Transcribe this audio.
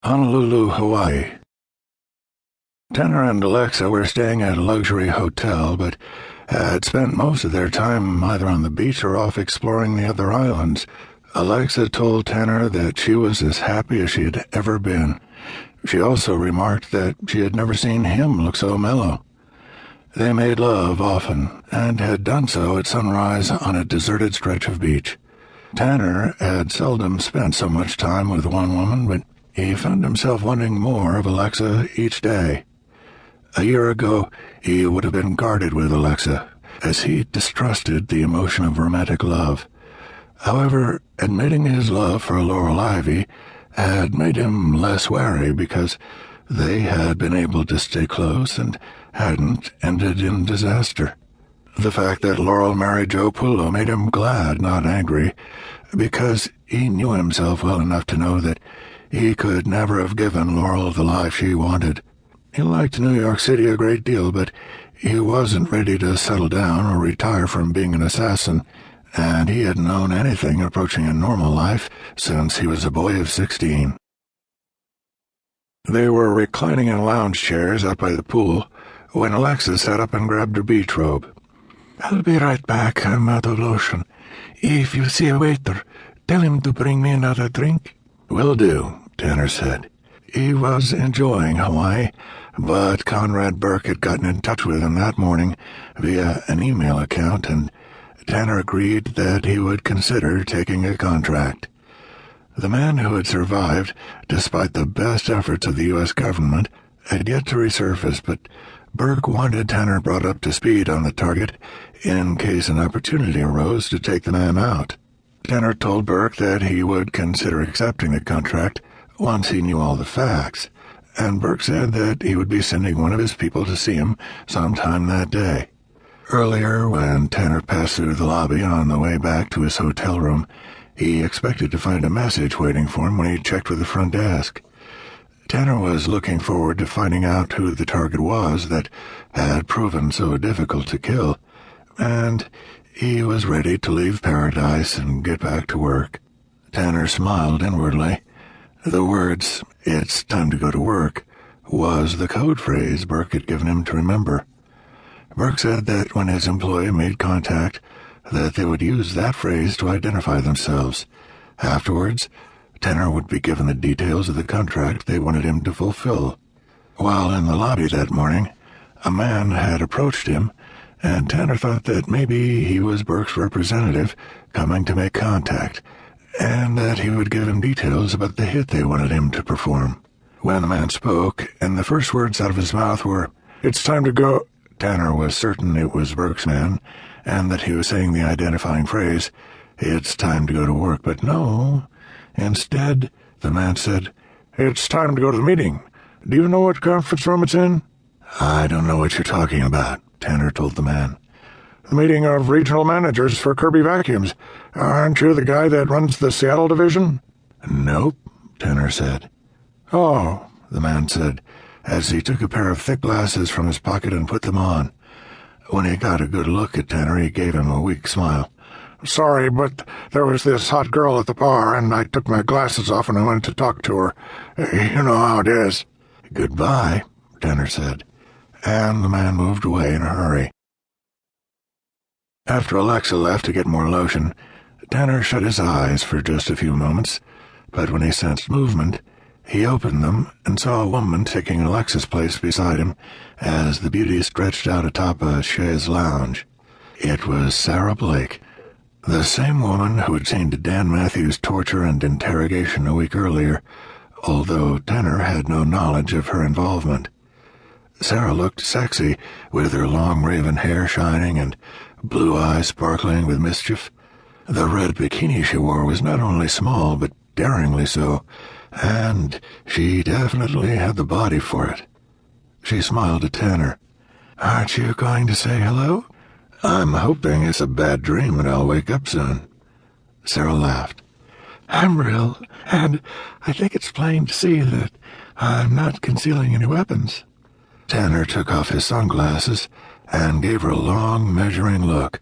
Honolulu, Hawaii. Tanner and Alexa were staying at a luxury hotel, but had spent most of their time either on the beach or off exploring the other islands. Alexa told Tanner that she was as happy as she had ever been. She also remarked that she had never seen him look so mellow. They made love often, and had done so at sunrise on a deserted stretch of beach. Tanner had seldom spent so much time with one woman, but he found himself wanting more of Alexa each day. A year ago, he would have been guarded with Alexa, as he distrusted the emotion of romantic love. However, admitting his love for Laurel Ivy had made him less wary because they had been able to stay close and hadn't ended in disaster. The fact that Laurel married Joe Pulo made him glad, not angry, because he knew himself well enough to know that he could never have given Laurel the life she wanted. He liked New York City a great deal, but he wasn't ready to settle down or retire from being an assassin, and he hadn't known anything approaching a normal life since he was a boy of 16. They were reclining in lounge chairs out by the pool when Alexa sat up and grabbed her beach robe. "I'll be right back. I'm out of lotion. If you see a waiter, tell him to bring me another drink." "Will do," Tanner said. He was enjoying Hawaii, but Conrad Burke had gotten in touch with him that morning via an email account, and Tanner agreed that he would consider taking a contract. The man who had survived, despite the best efforts of the U.S. government, had yet to resurface, but Burke wanted Tanner brought up to speed on the target in case an opportunity arose to take the man out. Tanner told Burke that he would consider accepting the contract once he knew all the facts, and Burke said that he would be sending one of his people to see him sometime that day. Earlier, when Tanner passed through the lobby on the way back to his hotel room, he expected to find a message waiting for him when he checked with the front desk. Tanner was looking forward to finding out who the target was that had proven so difficult to kill, and he was ready to leave paradise and get back to work. Tanner smiled inwardly. The words, "It's time to go to work," was the code phrase Burke had given him to remember. Burke said that when his employee made contact, that they would use that phrase to identify themselves. Afterwards, Tanner would be given the details of the contract they wanted him to fulfill. While in the lobby that morning, a man had approached him, and Tanner thought that maybe he was Burke's representative coming to make contact, and that he would give him details about the hit they wanted him to perform. When the man spoke, and the first words out of his mouth were, "It's time to go," Tanner was certain it was Burke's man, and that he was saying the identifying phrase, "It's time to go to work," but no. Instead, the man said, "It's time to go to the meeting. Do you know what conference room it's in?" "I don't know what you're talking about," Tanner told the man. "The meeting of regional managers for Kirby Vacuums. Aren't you the guy that runs the Seattle division?" "Nope," Tanner said. "Oh," the man said, as he took a pair of thick glasses from his pocket and put them on. When he got a good look at Tanner, he gave him a weak smile. "Sorry, but there was this hot girl at the bar, and I took my glasses off when I went to talk to her. You know how it is." "Goodbye," Tanner said, and the man moved away in a hurry. After Alexa left to get more lotion, Tanner shut his eyes for just a few moments, but when he sensed movement, he opened them and saw a woman taking Alexa's place beside him as the beauty stretched out atop a chaise lounge. It was Sarah Blake, the same woman who had seen to Dan Matthews' torture and interrogation a week earlier, although Tanner had no knowledge of her involvement. Sarah looked sexy, with her long raven hair shining and blue eyes sparkling with mischief. The red bikini she wore was not only small, but daringly so, and she definitely had the body for it. She smiled at Tanner. "Aren't you going to say hello?" "I'm hoping it's a bad dream and I'll wake up soon." Sarah laughed. "I'm real, and I think it's plain to see that I'm not concealing any weapons." Tanner took off his sunglasses and gave her a long, measuring look.